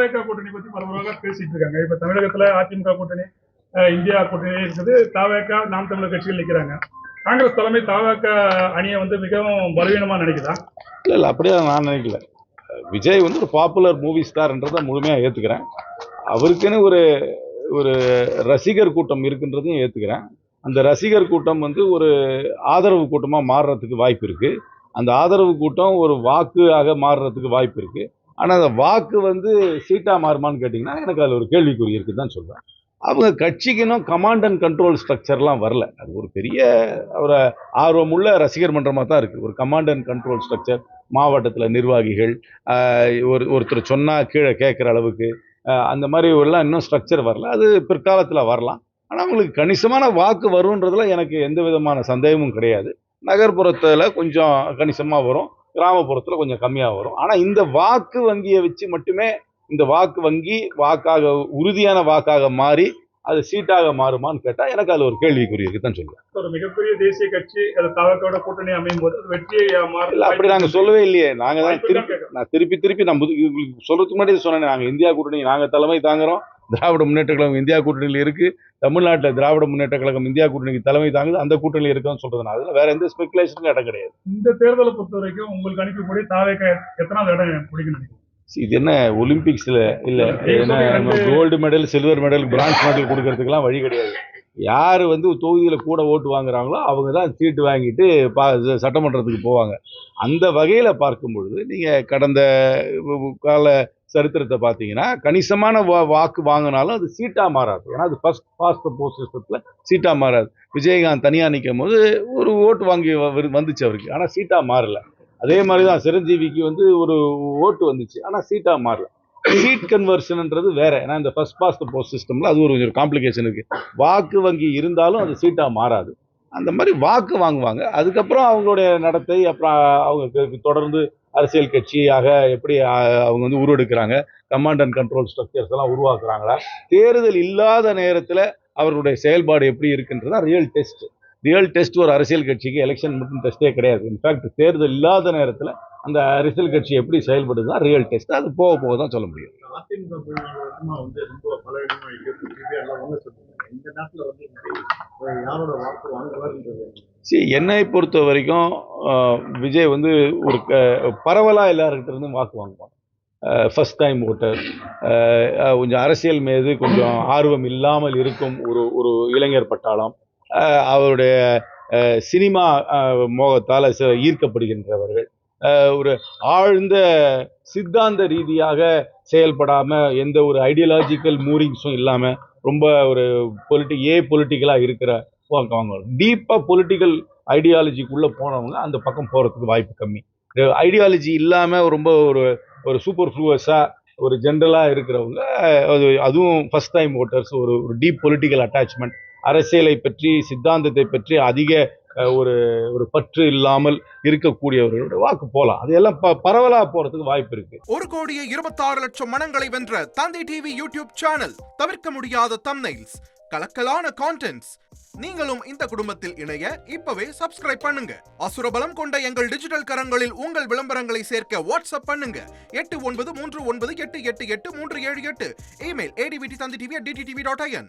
தாவேகா கூட்டணி பத்தி பரவலாக பேசிட்டு இருக்காங்க. இப்ப தமிழகத்துல அதிமுக கூட்டணி, இந்தியா கூட்டணி இருக்குது. தாவேகா, நாம் தமிழர் கட்சிகள் நிக்கிறாங்க. காங்கிரஸ் தலைமை தாவேகா அணியை மிகவும் பலவீனமா நினைக்குதா? இல்ல அப்படியே நான் நினைக்கல. விஜய் ஒரு பாப்புலர் மூவி ஸ்டார்ன்றதை முழுமையா ஏத்துக்கிறேன். அவருக்குன்னு ஒரு ஒரு ரசிகர் கூட்டம் இருக்குன்றதையும் ஏத்துக்கிறேன். அந்த ரசிகர் கூட்டம் ஒரு ஆதரவு கூட்டமா மாறுறதுக்கு வாய்ப்பு இருக்கு. அந்த ஆதரவு கூட்டம் ஒரு வாக்காக மாறுறதுக்கு வாய்ப்பு இருக்கு. ஆனா அந்த வாக்கு சீட்டா மாறுமான்னு கேட்டீங்கன்னா எனக்கு அதுல ஒரு கேள்விக்குறி இருக்குன்னு தான் சொல்றேன். அவங்க கட்சிக்குன்னும் கமாண்ட் அண்ட் கண்ட்ரோல் ஸ்ட்ரக்சர்லாம் வரல. அது ஒரு பெரிய ஒரு ஆர்வமுள்ள ரசிகர் மன்றமாக தான் இருக்குது. ஒரு கமாண்ட் அண்ட் கண்ட்ரோல் ஸ்ட்ரக்சர், மாவட்டத்தில் நிர்வாகிகள், ஒருத்தர் சொன்னால் கீழே கேட்குற அளவுக்கு அந்த மாதிரி எல்லாம் இன்னும் ஸ்ட்ரக்சர் வரல. அது பிற்காலத்தில் வரலாம். ஆனால் அவங்களுக்கு கணிசமான வாக்கு வரும்ன்றதுல எனக்கு எந்த விதமான சந்தேகமும் கிடையாது. நகர்ப்புறத்தில் கொஞ்சம் கணிசமாக வரும், கிராமப்புறத்தில் கொஞ்சம் கம்மியாக வரும். ஆனால் இந்த வாக்கு வங்கியை வச்சு மட்டுமே இந்த வாக்கு வங்கி வாக்காக உறுதியான வாக்காக மாறி அது சீட்டாக மாறுமான்னு கேட்டா எனக்கு அது ஒரு கேள்விக்குறி இருக்குதான் சொல்லுவேன். ஒரு மிகப்பெரிய தேசிய கட்சி தாவேகாவோட கூட்டணி அமையும் போது வெற்றியை அப்படி நாங்க சொல்லவே இல்லையே. நாங்க தான் திருப்பி நான் சொல்றதுக்கு முன்னாடி சொன்னேன். நாங்க இந்தியா கூட்டணி நாங்க தலைமை தாங்குறோம். திராவிட முன்னேற்ற கழகம் இந்தியா கூட்டணியில் இருக்கு. தமிழ்நாட்டில் திராவிட முன்னேற்ற கழகம் இந்தியா கூட்டணிக்கு தலைமை தாங்குது. அந்த கூட்டணியில் இருக்குன்னு சொல்றதுனால அதுல வேற எந்த ஸ்பெகுலேஷனுக்கும் இடம் கிடையாது. இந்த தேர்தலை பொறுத்த வரைக்கும் உங்களுக்கு அனுப்பக்கூடிய தாவேகா எத்தனாவது இடம் பிடிக்கணும்? இது என்ன ஒலிம்பிக்ஸ்ல இல்ல, gold medal, silver medal, bronze medal கொடுக்கறதுக்கெல்லாம் வழி கிடையாது. யாரு தொகுதியில கூட ஓட்டு வாங்குறாங்களோ அவங்க தான் சீட்டு வாங்கிட்டு சட்டமன்றத்துக்கு போவாங்க. அந்த வகையில பார்க்கும் பொழுது நீங்க கடந்த கால சரித்திரத்தை பார்த்தீங்கன்னா கணிசமான வாக்கு வாங்கினாலும் அது சீட்டா மாறாது. ஏன்னா அது ஃபர்ஸ்ட் பாஸ்ட் போஸ்ட் சிஸ்டத்துல சீட்டா மாறாது. விஜயகாந்த் தனியா நிற்கும் போது ஒரு ஓட்டு வாங்கி வந்துச்சு அவருக்கு, ஆனா சீட்டா மாறல. அதே மாதிரிதான் சிரஞ்சீவிக்கு ஒரு ஓட்டு வந்துச்சு, ஆனா சீட்டா மாறல. சீட் கன்வர்ஷன்ன்றது வேற. ஏன்னா இந்த ஃபர்ஸ்ட் பாஸ்ட் போஸ்ட் சிஸ்டம்ல அது ஒரு காம்ப்ளிகேஷன் இருக்கு. வாக்கு வங்கி இருந்தாலும் அது சீட்டா மாறாது. அந்த மாதிரி வாக்கு வாங்குவாங்க. அதுக்கப்புறம் அவங்களுடைய நடத்தை, அப்புறம் அவங்க தொடர்ந்து அரசியல் கட்சியாக எப்படி அவங்க உருவெடுக்கிறாங்க, கமாண்ட் அண்ட் கண்ட்ரோல் ஸ்ட்ரக்சர்ஸ் எல்லாம் உருவாக்குறாங்களா, தேர்தல் இல்லாத நேரத்தில் அவர்களுடைய செயல்பாடு எப்படி இருக்குன்றதா ரியல் டெஸ்ட். ரியல் டெஸ்ட் ஒரு அரசியல் கட்சிக்கு எலெக்ஷன் மட்டும் டெஸ்டே கிடையாது. இன்ஃபேக்ட் தேர்தல் இல்லாத நேரத்தில் அந்த அரசியல் கட்சி எப்படி செயல்படுதுதான் ரியல் டெஸ்ட். அது போக போக தான் சொல்ல முடியும். என்னை பொறுத்த வரைக்கும் விஜய் ஒரு பரவலா எல்லார்கிட்ட இருந்தும் வாக்கு வாங்குவாங்க. ஃபர்ஸ்ட் டைம் ஓட்டர், கொஞ்சம் அரசியல் மீது கொஞ்சம் ஆர்வம் இல்லாமல் இருக்கும் ஒரு இளைஞர் பட்டாளம், அவருடைய சினிமா மோகத்தால் ஈர்க்கப்படுகின்றவர்கள், ஒரு ஆழ்ந்த சித்தாந்த ரீதியாக செயல்படாம எந்த ஒரு ஐடியாலஜிக்கல் மூவிங்ஸும் இல்லாம ரொம்ப ஒரு பொலிட்டிக்கலா இருக்கிற டீப்பா பொலிட்டிக்கல் ஐடியாலஜிக்குள்ள போனவங்க அந்த பக்கம் போறதுக்கு வாய்ப்பு கம்மி. ஐடியாலஜி இல்லாம ரொம்ப ஒரு சூப்பர் ஃப்ளூவஸா ஒரு ஜென்ரலா இருக்கிறவங்க, அதுவும் ஃபர்ஸ்ட் டைம் ஓட்டர்ஸ், ஒரு டீப் பொலிட்டிக்கல் அட்டாச்மெண்ட், அரசியலை பற்றி சித்தாந்தத்தை பற்றி அதிக ஒரு பற்று இல்லாமல் இருக்கக்கூடியவர்களோட வாக்கு போலாம். அதெல்லாம் பரவலா போறதுக்கு வாய்ப்பு இருக்கு. 1,26,00,000 மனங்களை வென்ற தந்தி டிவி யூடியூப் சேனல், தவிர்க்க முடியாத தம்ப்நெயில்ஸ், கலக்கலான கான்டென்ட்ஸ். நீங்களும் இந்த குடும்பத்தில் இணைய இப்பவே சப்ஸ்கிரைப் பண்ணுங்க. அசுரபலம் கொண்ட எங்கள் டிஜிட்டல் கரங்களில் உங்கள் விளம்பரங்களை சேர்க்க வாட்ஸ்அப் பண்ணுங்க. 8939888378. Email advtv@dttv.in.